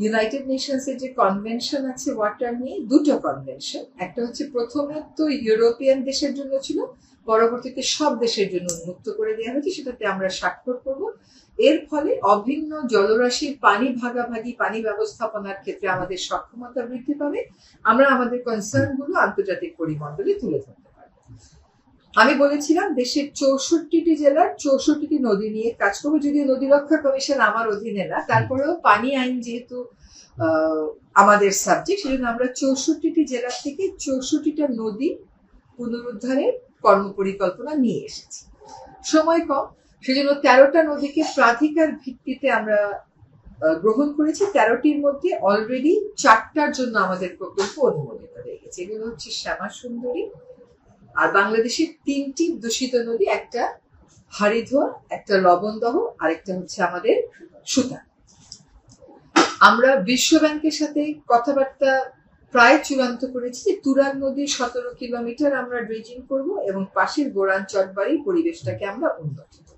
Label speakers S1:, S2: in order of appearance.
S1: United Nations এর যে convention আছে ওয়াটার নিয়ে, দুটো কনভেনশন, একটা হচ্ছে প্রথমে তো ইউরোপিয়ান দেশের জন্য ছিল, পরবর্তীতে সব দেশের জন্য উন্মুক্ত করে দেওয়া হয়েছে, সেটাতে আমরা স্বাক্ষর করব। এর ফলে অভিন্ন জলরাশির পানি ভাগাভাগি, পানি ব্যবস্থাপনার ক্ষেত্রে আমাদের সক্ষমতা বৃদ্ধি পাবে, আমরা আমাদের কনসার্ন গুলো আন্তর্জাতিক পরিমণ্ডলে তুলে ধরতে পারবো। আমি বলেছিলাম দেশের 64টি জেলার 64টি নদী নিয়ে কাজ করবো, যদিও নদী রক্ষা কমিশন আমার অধীনে না, তারপরেও পানি আইন যেহেতু আমাদের সাবজেক্ট, সেজন্য আমরা 64টি জেলা থেকে 64টা নদী পুনরুদ্ধারের কর্মপরিকল্পনা নিয়ে এসেছি। সময় কম, সেজন্য 13টা নদীকে প্রাধিকার ভিত্তিতে আমরা গ্রহণ করেছি। 13টির মধ্যে অলরেডি 4টার জন্য আমাদের প্রকল্প অনুমোদিত হয়ে গেছে। এগুলো হচ্ছে শ্যামা সুন্দরী, আর বাংলাদেশের 3টি দূষিত নদী, একটা হারিধোয়া, একটা লবণদহ, আরেকটা হচ্ছে আমাদের সুতা। আমরা বিশ্ব ব্যাংকের সাথে কথাবার্তা প্রায় চূড়ান্ত করেছি যে তুরাগ নদীর 17 কিলোমিটার আমরা ড্রেজিং করব এবং পাশের গোরান চটবাড়ির পরিবেশটাকে আমরা উন্নত করব।